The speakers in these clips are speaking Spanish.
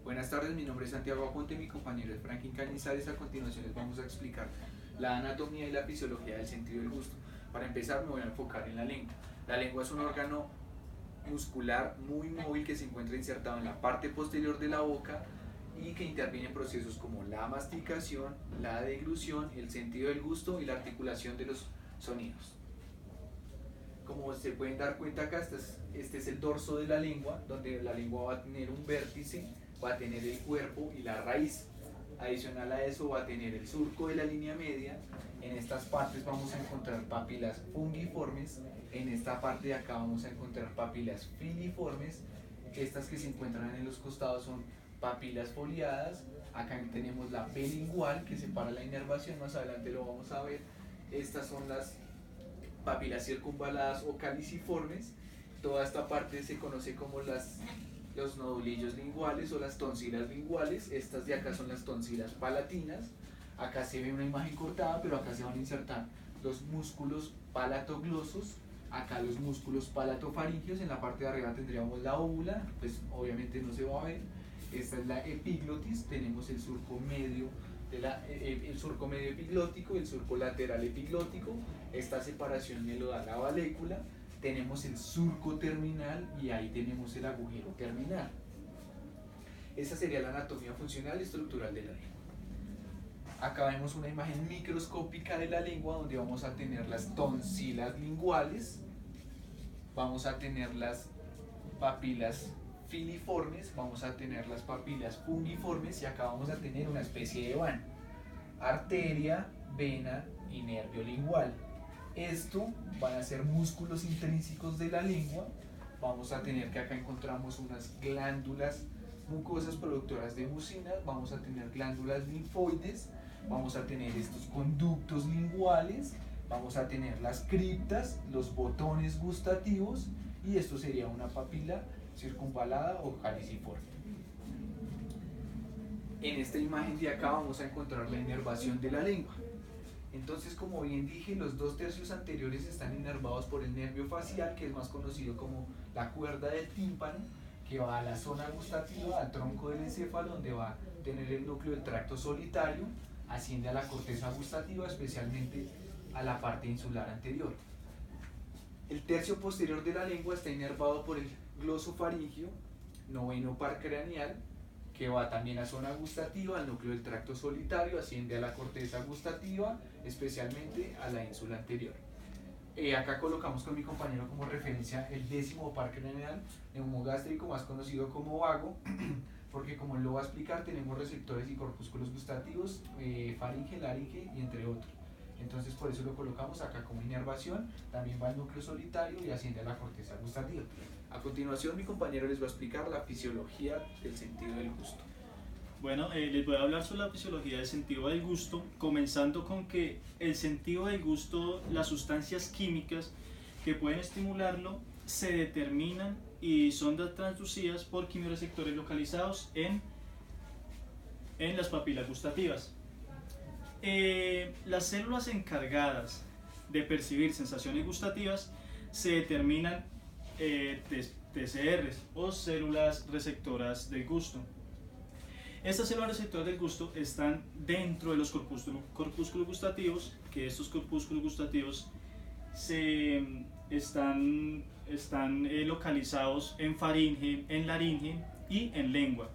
Buenas tardes, mi nombre es Santiago Aponte, mi compañero es Franklin Cañizares. A continuación les vamos a explicar la anatomía y la fisiología del sentido del gusto. Para empezar me voy a enfocar en la lengua. La lengua es un órgano muscular muy móvil que se encuentra insertado en la parte posterior de la boca y que interviene en procesos como la masticación, la deglución, el sentido del gusto y la articulación de los sonidos. Como se pueden dar cuenta acá, este es el dorso de la lengua, donde la lengua va a tener un vértice, va a tener el cuerpo y la raíz. Adicional a eso va a tener el surco de la línea media. En estas partes vamos a encontrar papilas fungiformes, en esta parte de acá vamos a encontrar papilas filiformes. Estas que se encuentran en los costados son papilas foliadas. Acá tenemos la P lingual que separa la inervación, más adelante lo vamos a ver. Estas son las papilas circunvaladas o caliciformes. Toda esta parte se conoce como los nodulillos linguales o las tonsilas linguales. Estas de acá son las tonsilas palatinas. Acá se ve una imagen cortada, pero acá se van a insertar los músculos palatoglosos, acá los músculos palatofaringeos. En la parte de arriba tendríamos la óvula, pues obviamente no se va a ver. Esta es la epiglotis, tenemos el surco medio el surco medio epiglótico, el surco lateral epiglótico. Esta separación me lo da la valécula. Tenemos el surco terminal y ahí tenemos el agujero terminal. Esa sería la anatomía funcional y estructural de la lengua. Acá vemos una imagen microscópica de la lengua donde vamos a tener las tonsilas linguales, vamos a tener las papilas filiformes, vamos a tener las papilas fungiformes y acá vamos a tener una especie de vano, arteria, vena y nervio lingual. Esto van a ser músculos intrínsecos de la lengua. Vamos a tener que acá encontramos unas glándulas mucosas productoras de mucinas, vamos a tener glándulas linfoides, vamos a tener estos conductos linguales, vamos a tener las criptas, los botones gustativos y esto sería una papila circunvalada o caliciforme. En esta imagen de acá vamos a encontrar la inervación de la lengua. Entonces, como bien dije, los 2/3 anteriores están inervados por el nervio facial, que es más conocido como la cuerda del tímpano, que va a la zona gustativa, al tronco del encéfalo, donde va a tener el núcleo del tracto solitario, asciende a la corteza gustativa, especialmente a la parte insular anterior. El tercio posterior de la lengua está inervado por el glosofaringio, noveno par craneal, que va también a zona gustativa, al núcleo del tracto solitario, asciende a la corteza gustativa, especialmente a la ínsula anterior. Acá colocamos con mi compañero como referencia el 10º par craneal, neumogástrico, más conocido como vago, porque como él lo va a explicar, tenemos receptores y corpúsculos gustativos, faringe, laringe y entre otros. Entonces por eso lo colocamos acá como inervación, también va al núcleo solitario y asciende a la corteza gustativa. A continuación mi compañero les va a explicar la fisiología del sentido del gusto. Bueno, les voy a hablar sobre la fisiología del sentido del gusto, comenzando con que el sentido del gusto, las sustancias químicas que pueden estimularlo, se determinan y son transducidas por quimioreceptores localizados en las papilas gustativas. Las células encargadas de percibir sensaciones gustativas se determinan TCRs o células receptoras del gusto. Estas células receptoras del gusto están dentro de los corpúsculos gustativos, que estos corpúsculos gustativos están localizados en faringe, en laringe y en lengua,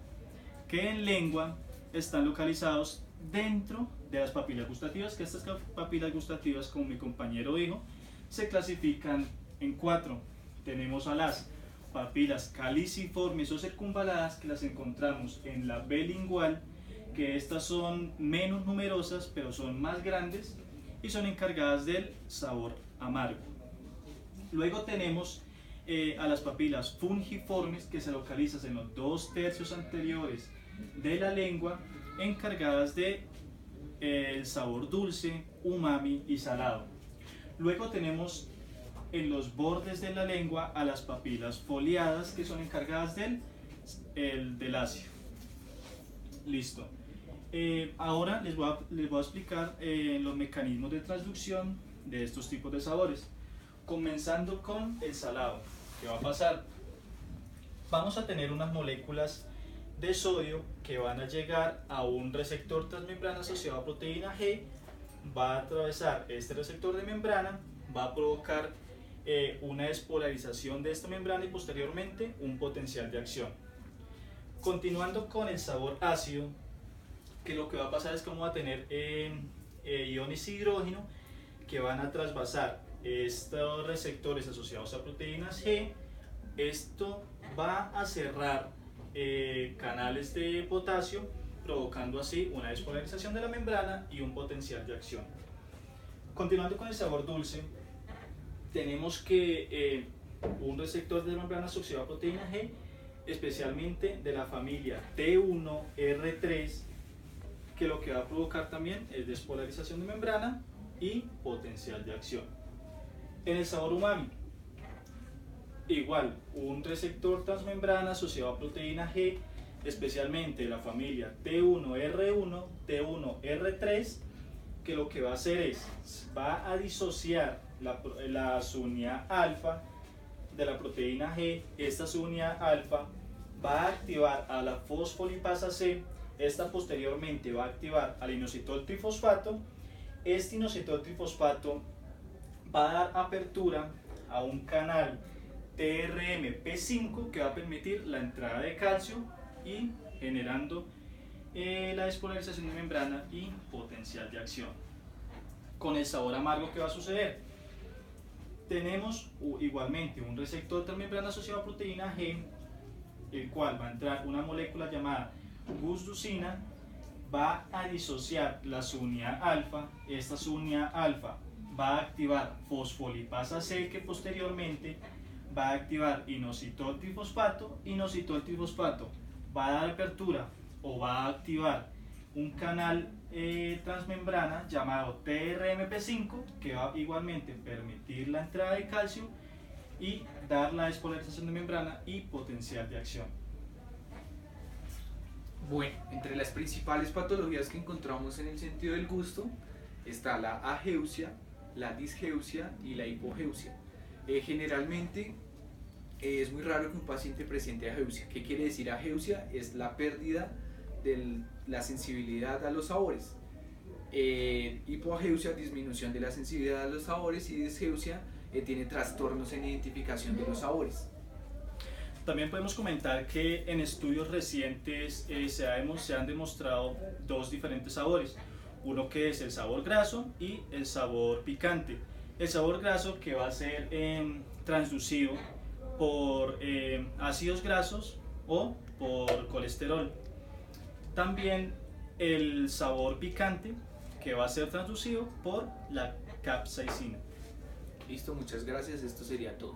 que en lengua están localizados dentro de las papilas gustativas, que estas papilas gustativas, como mi compañero dijo, se clasifican en 4. Tenemos a las papilas caliciformes o circunvaladas, que las encontramos en la B lingual, que estas son menos numerosas pero son más grandes y son encargadas del sabor amargo. Luego tenemos a las papilas fungiformes, que se localizan en los 2/3 anteriores de la lengua, encargadas de el sabor dulce, umami y salado. Luego tenemos en los bordes de la lengua a las papilas foliadas, que son encargadas del ácido. Listo. Ahora les voy a explicar los mecanismos de transducción de estos tipos de sabores. Comenzando con el salado. ¿Qué va a pasar? Vamos a tener unas moléculas de sodio que van a llegar a un receptor transmembrana asociado a proteína G, va a atravesar este receptor de membrana, va a provocar una despolarización de esta membrana y posteriormente un potencial de acción. Continuando con el sabor ácido, que lo que va a pasar es que vamos a tener iones hidrógeno que van a trasvasar estos receptores asociados a proteínas G. Esto va a cerrar canales de potasio, provocando así una despolarización de la membrana y un potencial de acción. Continuando con el sabor dulce, tenemos que un receptor de membrana asociado a proteína G, especialmente de la familia T1R3, que lo que va a provocar también es despolarización de membrana y potencial de acción. En el sabor umami, igual, un receptor transmembrana asociado a proteína G, especialmente de la familia T1R1, T1R3, que lo que va a hacer es, va a disociar la subunidad alfa de la proteína G. Esta subunidad alfa va a activar a la fosfolipasa C. Esta posteriormente va a activar al inositol trifosfato. Este inositol trifosfato va a dar apertura a un canal TRMP5 que va a permitir la entrada de calcio y generando la despolarización de membrana y potencial de acción. Con el sabor amargo, ¿qué va a suceder? Tenemos igualmente un receptor transmembrana asociado a proteína G, el cual va a entrar una molécula llamada gusducina, va a disociar la subunidad alfa. Esta subunidad alfa va a activar fosfolipasa C, que posteriormente va a activar inositol trifosfato. Inositol trifosfato va a dar apertura o va a activar un canal transmembrana llamado TRMP5, que va igualmente a permitir la entrada de calcio y dar la despolarización de membrana y potencial de acción. Bueno, entre las principales patologías que encontramos en el sentido del gusto está la ageusia, la disgeusia y la hipogeusia. Generalmente es muy raro que un paciente presente ageusia. ¿Qué quiere decir ageusia? Es la pérdida de la sensibilidad a los sabores. Hipogeusia, disminución de la sensibilidad a los sabores, y disgeusia tiene trastornos en identificación de los sabores. También podemos comentar que en estudios recientes se han demostrado dos diferentes sabores. Uno que es el sabor graso y el sabor picante. El sabor graso, que va a ser transducido por ácidos grasos o por colesterol. También el sabor picante, que va a ser transducido por la capsaicina. Listo, muchas gracias, esto sería todo.